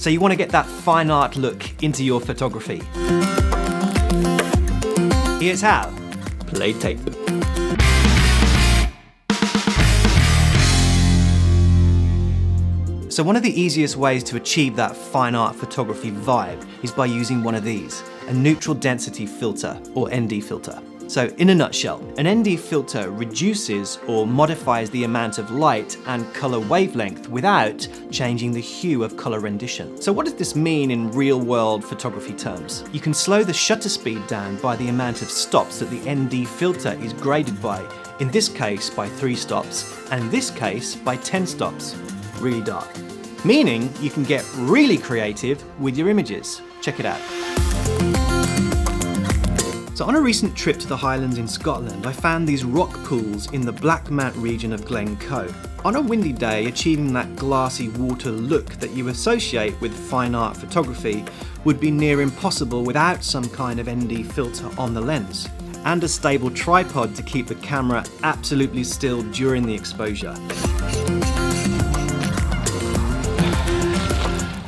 So you want to get that fine art look into your photography. Here's how. Play tape. So one of the easiest ways to achieve that fine art photography vibe is by using one of these, a neutral density filter, or ND filter. So in a nutshell, an ND filter reduces or modifies the amount of light and color wavelength without changing the hue of color rendition. So what does this mean in real world photography terms? You can slow the shutter speed down by the amount of stops that the ND filter is graded by, in this case by 3 stops, and in this case by 10 stops, really dark. Meaning you can get really creative with your images. Check it out. So on a recent trip to the Highlands in Scotland, I found these rock pools in the Blackmount region of Glencoe. On a windy day, achieving that glassy water look that you associate with fine art photography would be near impossible without some kind of ND filter on the lens, and a stable tripod to keep the camera absolutely still during the exposure.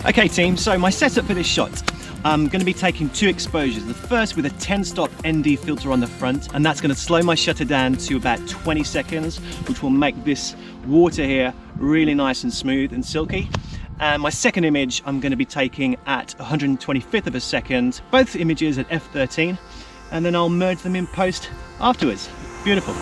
Okay team, so my setup for this shot. I'm going to be taking 2 exposures. The first with a 10-stop ND filter on the front, and that's going to slow my shutter down to about 20 seconds, which will make this water here really nice and smooth and silky. And my second image I'm going to be taking at 125th of a second, both images at f13, and then I'll merge them in post afterwards. Beautiful.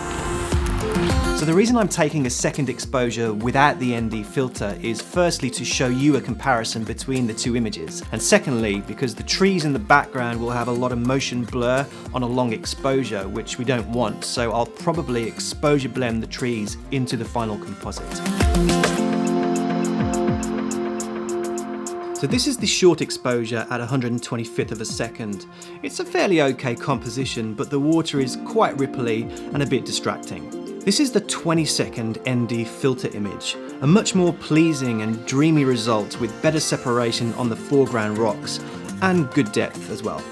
So the reason I'm taking a second exposure without the ND filter is firstly to show you a comparison between the 2 images, and secondly because the trees in the background will have a lot of motion blur on a long exposure, which we don't want, so I'll probably exposure blend the trees into the final composite. So this is the short exposure at 125th of a second. It's a fairly okay composition, but the water is quite ripply and a bit distracting. This is the 20-second ND filter image, a much more pleasing and dreamy result with better separation on the foreground rocks and good depth as well.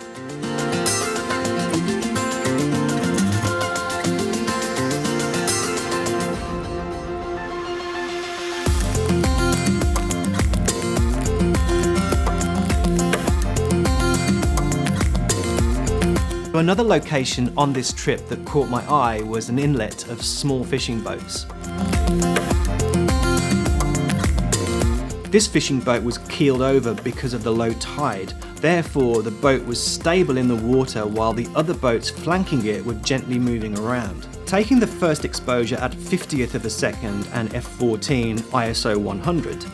Another location on this trip that caught my eye was an inlet of small fishing boats. This fishing boat was keeled over because of the low tide. Therefore, the boat was stable in the water while the other boats flanking it were gently moving around. Taking the first exposure at 50th of a second and f14 ISO 100.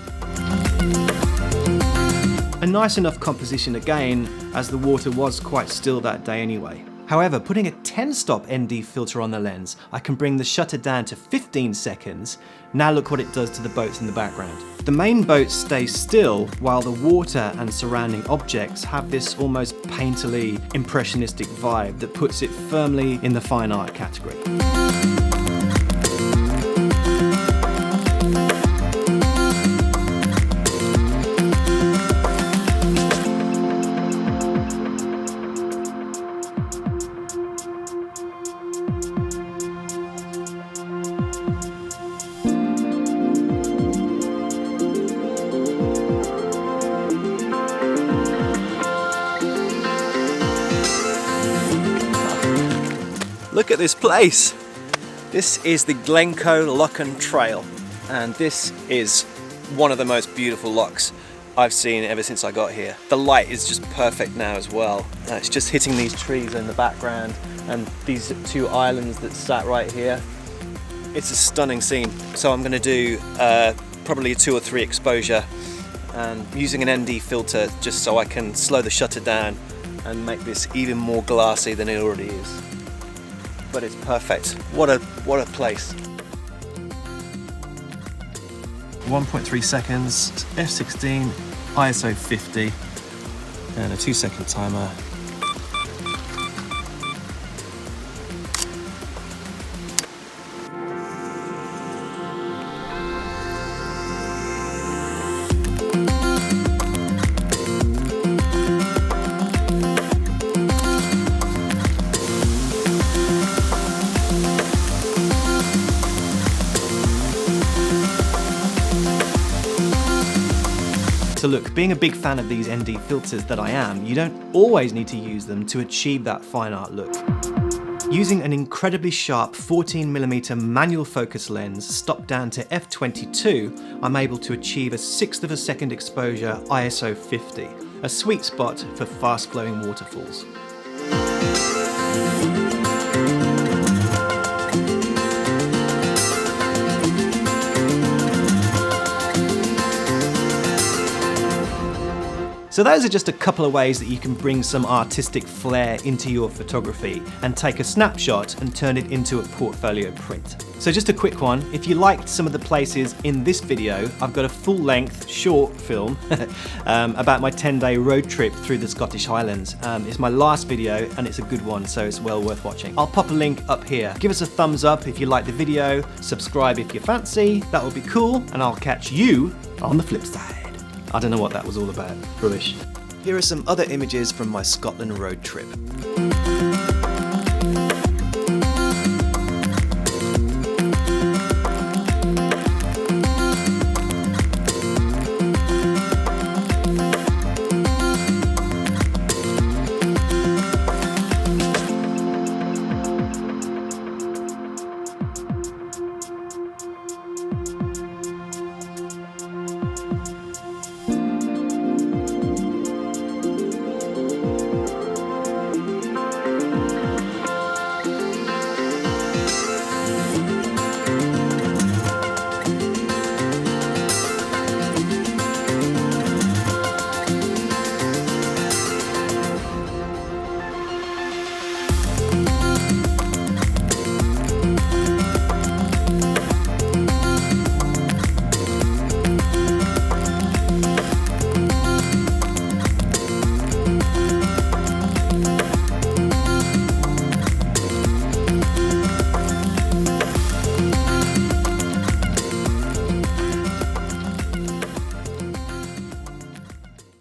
A nice enough composition again, as the water was quite still that day anyway. However, putting a 10-stop ND filter on the lens, I can bring the shutter down to 15 seconds. Now look what it does to the boats in the background. The main boat stays still while the water and surrounding objects have this almost painterly, impressionistic vibe that puts it firmly in the fine art category. Look at this place. This is the Glencoe Lochen Trail, and this is one of the most beautiful lochs I've seen ever since I got here. The light is just perfect now as well. It's just hitting these trees in the background and these 2 islands that sat right here. It's a stunning scene. So I'm going to do probably a 2 or 3 exposure and using an ND filter just so I can slow the shutter down and make this even more glassy than it already is. But it's perfect. What a place. 1.3 seconds, f16, ISO 50, and a 2-second timer. To look look, being a big fan of these ND filters that I am, you don't always need to use them to achieve that fine art look. Using an incredibly sharp 14mm manual focus lens stopped down to f/22, I'm able to achieve a 1/6 of a second exposure ISO 50, a sweet spot for fast-flowing waterfalls. So those are just a couple of ways that you can bring some artistic flair into your photography and take a snapshot and turn it into a portfolio print. So just a quick one, if you liked some of the places in this video, I've got a full-length short film about my 10-day road trip through the Scottish Highlands. It's my last video and it's a good one, so it's well worth watching. I'll pop a link up here. Give us a thumbs up if you like the video, subscribe if you fancy, that would be cool, and I'll catch you on the flip side. I don't know what that was all about. Rubbish. Here are some other images from my Scotland road trip.